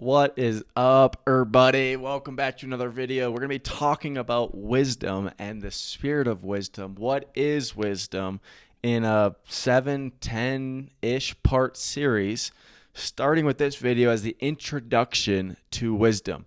What is up, everybody? Welcome back to another video. We're going to be talking about wisdom and the spirit of wisdom. What is wisdom in a 7-10-ish part series, starting with this video as the introduction to wisdom.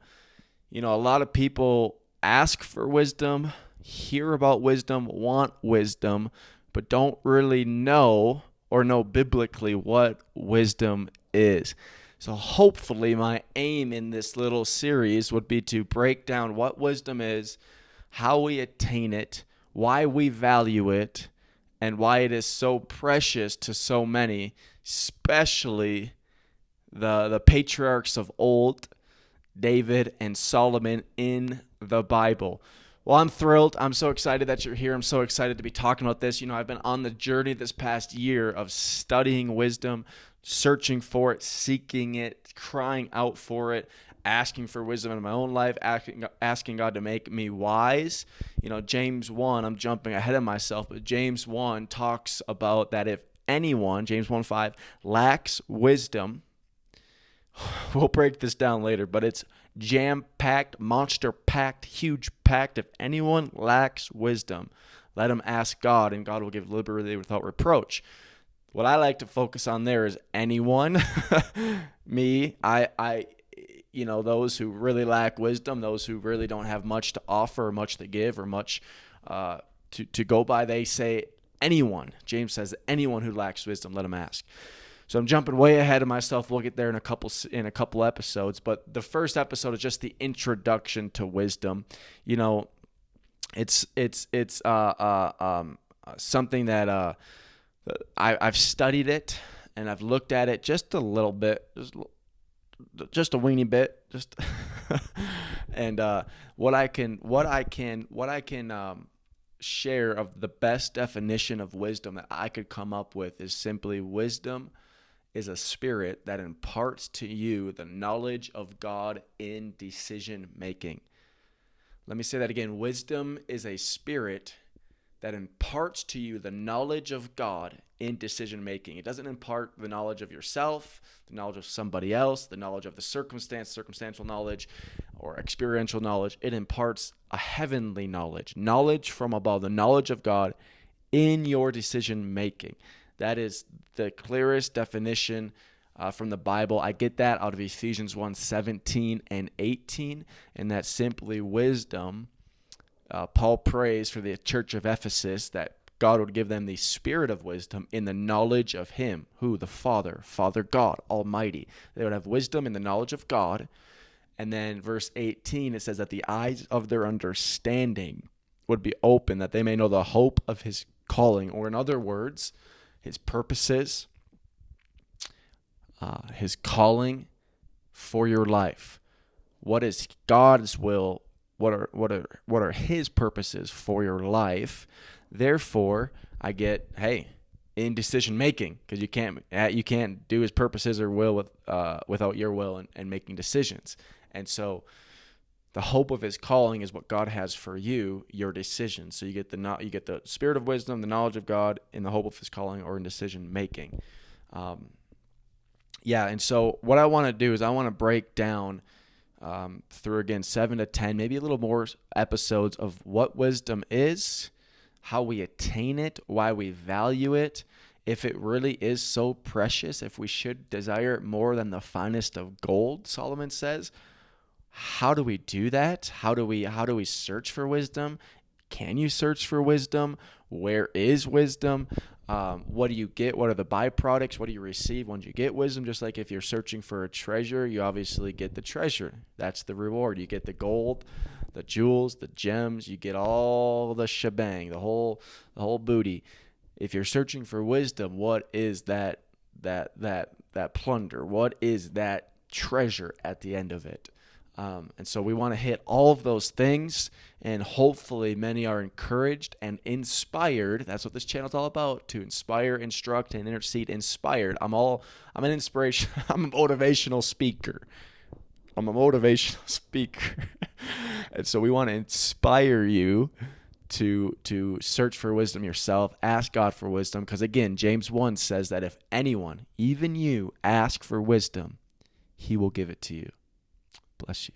You know, a lot of people ask for wisdom, hear about wisdom, want wisdom, but don't really know or know biblically what wisdom is. So hopefully my aim in this little series would be to break down what wisdom is, how we attain it, why we value it, and why it is so precious to so many, especially the patriarchs of old, David and Solomon in the Bible. Well, I'm thrilled. I'm so excited that you're here. I'm so excited to be talking about this. You know, I've been on the journey this past year of studying wisdom, searching for it, seeking it, crying out for it, asking for wisdom in my own life, asking God to make me wise. You know, James 1, I'm jumping ahead of myself, but James 1 talks about that if anyone, James 1:5, lacks wisdom, we'll break this down later, but it's jam-packed, monster-packed, huge-packed. If anyone lacks wisdom, let him ask God, and God will give liberally without reproach. What I like to focus on there is anyone, me, you know, those who really lack wisdom, those who really don't have much to offer or much to give or much to go by. They say anyone. James says anyone who lacks wisdom, let him ask. So I'm jumping way ahead of myself. We'll get there in a couple episodes. But the first episode is just the introduction to wisdom. You know, it's something that I've studied it and I've looked at it just a little bit, just a weeny bit, and what I can share of the best definition of wisdom that I could come up with is simply wisdom is a spirit that imparts to you the knowledge of God in decision making. Let me say that again. Wisdom is a spirit that imparts to you the knowledge of God in decision making. It doesn't impart the knowledge of yourself, the knowledge of somebody else, the knowledge of the circumstantial knowledge, or experiential knowledge. It imparts a heavenly knowledge from above, the knowledge of God in your decision making. That is the clearest definition from the Bible. I get that out of Ephesians 1:17 and 18, and that's simply wisdom. Paul prays for the church of Ephesus that God would give them the spirit of wisdom in the knowledge of Him, who? The Father God, Almighty. They would have wisdom in the knowledge of God. And then verse 18, it says that the eyes of their understanding would be open, that they may know the hope of His calling, or in other words, His purposes, His calling for your life. What is God's will? What are His purposes for your life? Therefore, I get in decision making, because you can't do His purposes or will without your will and making decisions. And so, the hope of His calling is what God has for you, your decisions. So you get the spirit of wisdom, the knowledge of God, in the hope of His calling or in decision making. And so what I want to do is I want to break down through, again, 7 to 10, maybe a little more episodes of what wisdom is, how we attain it, why we value it, if it really is so precious, if we should desire it more than the finest of gold, Solomon says. How do we do that? How do we search for wisdom? Can you search for wisdom? Where is wisdom? What do you get? What are the byproducts? What do you receive once you get wisdom? Just like if you're searching for a treasure, you obviously get the treasure. That's the reward. You get the gold, the jewels, the gems. You get all the shebang, the whole booty. If you're searching for wisdom, what is that plunder? What is that treasure at the end of it? And so we want to hit all of those things, and hopefully many are encouraged and inspired. That's what this channel is all about, to inspire, instruct, and intercede. Inspired. I'm an inspiration. I'm a motivational speaker. And so we want to inspire you to search for wisdom yourself. Ask God for wisdom, because again, James 1 says that if anyone, even you, ask for wisdom, He will give it to you. Bless you.